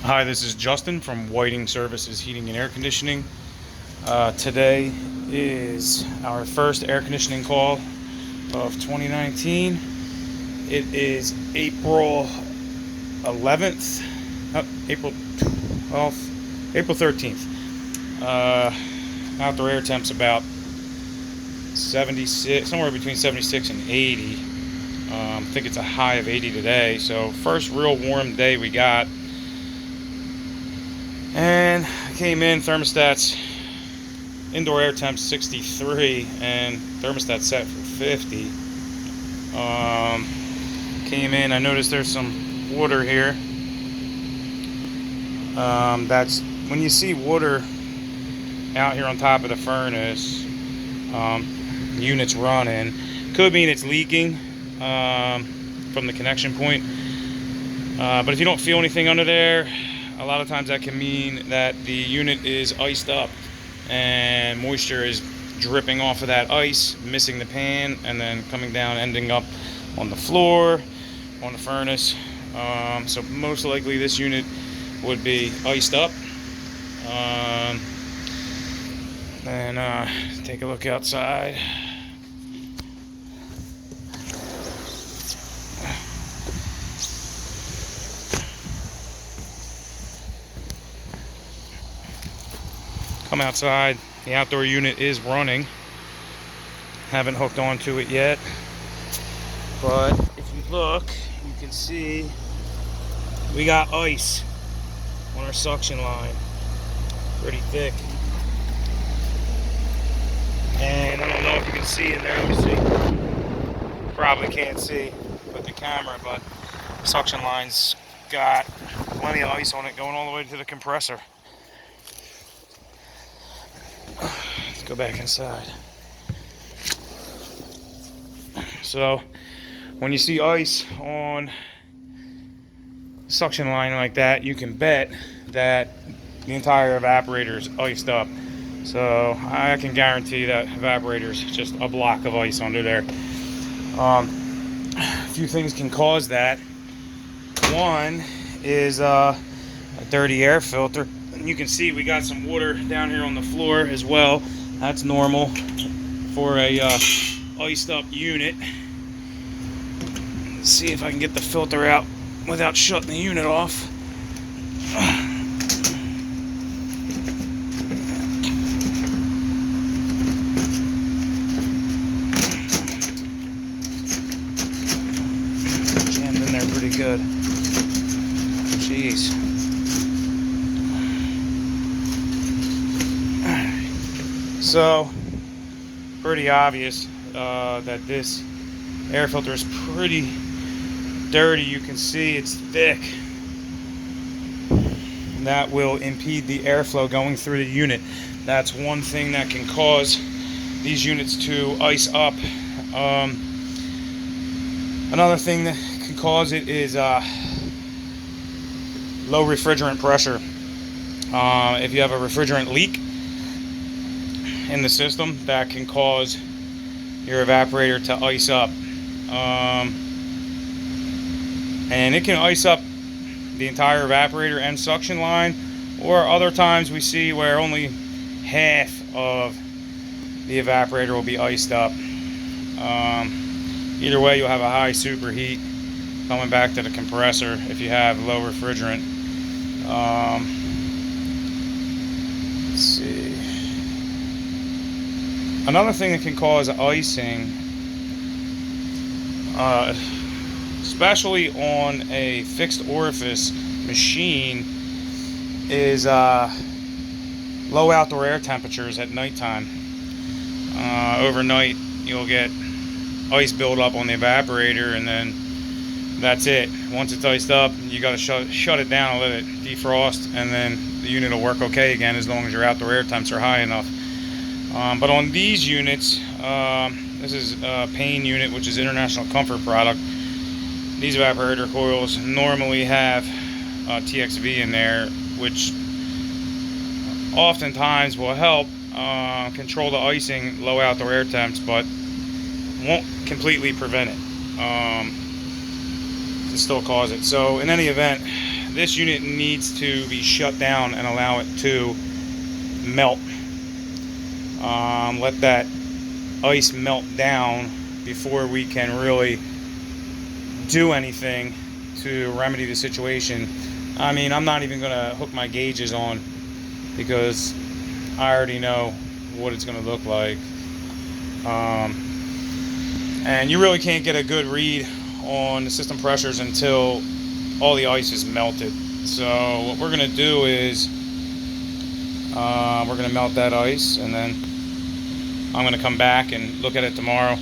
Hi, this is Justin from Whiting Services Heating and Air Conditioning. Today is our first air conditioning call of 2019. It is April 11th, April 12th, April 13th. Outdoor air temps about 76, somewhere between 76 and 80. I think it's a high of 80 today. So first real warm day we got. And I came in, thermostat's indoor air temp 63 and thermostat set for 50. Came in, I noticed there's some water here. That's when you see water out here on top of the furnace, units running, could mean it's leaking from the connection point. But if you don't feel anything under there, a lot of times that can mean that the unit is iced up and moisture is dripping off of that ice, missing the pan, and then coming down, ending up on the floor, on the furnace. So most likely this unit would be iced up. And take a look outside. Come outside, the outdoor unit is running. Haven't hooked onto it yet, but if you look, you can see we got ice on our suction line, pretty thick. And I don't know if you can see in there, let me see. Probably can't see with the camera, but the suction line's got plenty of ice on it going all the way to the compressor. Let's go back inside. So when you see ice on the suction line like that, you can bet that the entire evaporator is iced up. So I can guarantee that evaporator is just a block of ice under there. A few things can cause that. One is a dirty air filter. You can see we got some water down here on the floor as well. That's normal for a iced up unit. Let's see if I can get the filter out without shutting the unit off. Jammed in there pretty good. Jeez. So, pretty obvious that this air filter is pretty dirty. You can see it's thick. And that will impede the airflow going through the unit. That's one thing that can cause these units to ice up. Another thing that can cause it is low refrigerant pressure. If you have a refrigerant leak in the system, that can cause your evaporator to ice up, and it can ice up the entire evaporator and suction line, or other times we see where only half of the evaporator will be iced up. Either way, you'll have a high superheat coming back to the compressor if you have low refrigerant. Let's see. Another thing that can cause icing, especially on a fixed orifice machine, is low outdoor air temperatures at nighttime. Overnight, you'll get ice buildup on the evaporator, and then that's it. Once it's iced up, you got to shut it down and let it defrost, and then the unit will work okay again as long as your outdoor air temps are high enough. But on these units, this is a Payne unit, which is International Comfort product. These evaporator coils normally have TXV in there, which oftentimes will help control the icing, low outdoor air temps, but won't completely prevent it. Can still cause it. So in any event, this unit needs to be shut down and allow it to melt. Let that ice melt down before we can really do anything to remedy the situation. I mean, I'm not even going to hook my gauges on because I already know what it's going to look like. And you really can't get a good read on the system pressures until all the ice is melted. So what we're going to do is we're going to melt that ice, and then I'm going to come back and look at it tomorrow.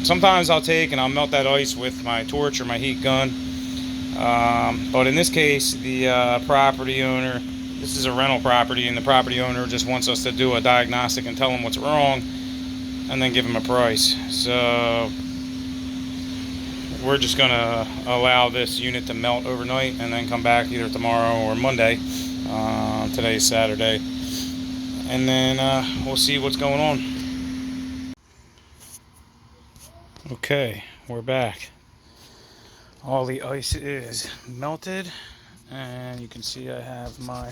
Sometimes I'll take and I'll melt that ice with my torch or my heat gun. But in this case, the property owner, this is a rental property, and the property owner just wants us to do a diagnostic and tell him what's wrong and then give him a price. So we're just going to allow this unit to melt overnight and then come back either tomorrow or Monday. Today's Saturday. And then we'll see what's going on. Okay, we're back. All the ice is melted, and you can see I have my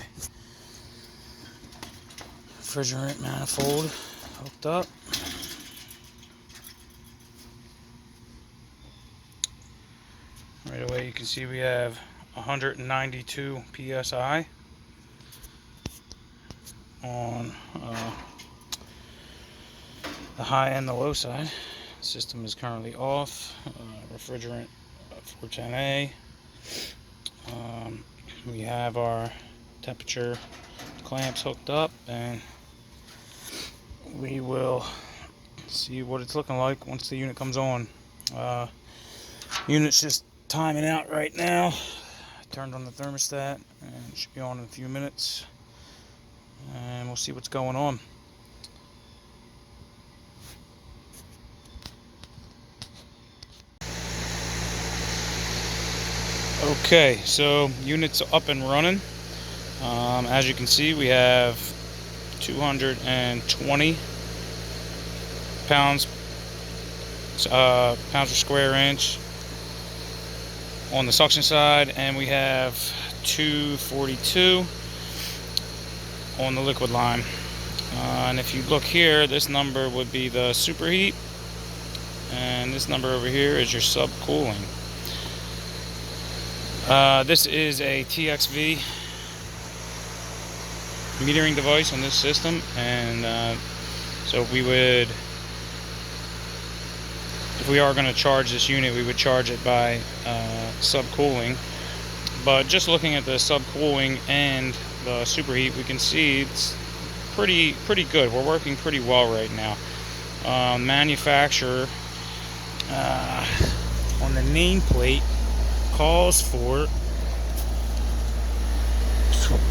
refrigerant manifold hooked up. Right away you can see we have 192 psi on the high and the low side. System is currently off. Refrigerant 410A. We have our temperature clamps hooked up, and we will see what it's looking like once the unit comes on. Unit's just timing out right now. I turned on the thermostat and it should be on in a few minutes, and we'll see what's going on. Okay, so unit's up and running. As you can see, we have 220 pounds per square inch on the suction side, and we have 242 on the liquid line. And if you look here, this number would be the superheat, and this number over here is your subcooling. This is a TXV metering device on this system, and so we would, if we are going to charge this unit, we would charge it by subcooling. But just looking at the subcooling and the superheat, we can see it's pretty good. We're working pretty well right now. Manufacturer on the nameplate calls for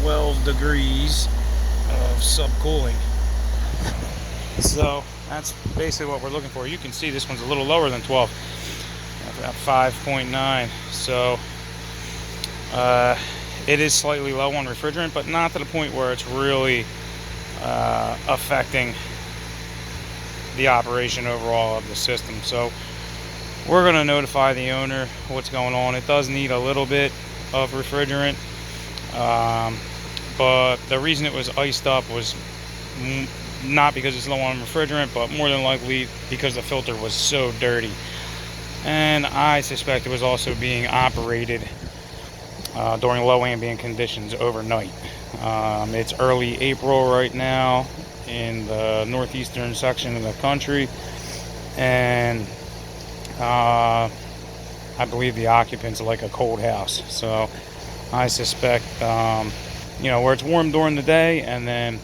12 degrees of subcooling. So that's basically what we're looking for. You can see this one's a little lower than 12, about 5.9. So it is slightly low on refrigerant, but not to the point where it's really affecting the operation overall of the system. So we're going to notify the owner what's going on. It does need a little bit of refrigerant, but the reason it was iced up was not because it's low on refrigerant, but more than likely because the filter was so dirty. And I suspect it was also being operated during low ambient conditions overnight. It's early April right now in the northeastern section of the country, and I believe the occupants are like a cold house. So I suspect, where it's warm during the day and then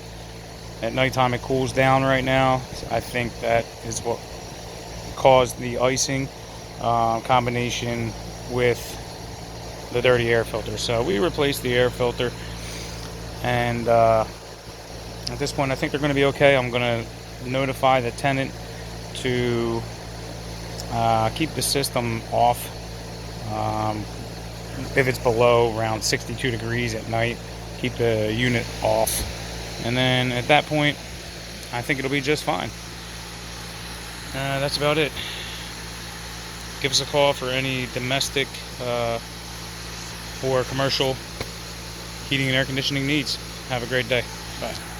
at nighttime it cools down right now. I think that is what caused the icing, combination with the dirty air filter. So we replaced the air filter, and at this point I think they're going to be okay. I'm going to notify the tenant to keep the system off if it's below around 62 degrees at night. Keep the unit off, and then at that point I think it'll be just fine. That's about it. Give us a call for any domestic or commercial heating and air conditioning needs. Have a great day. Bye.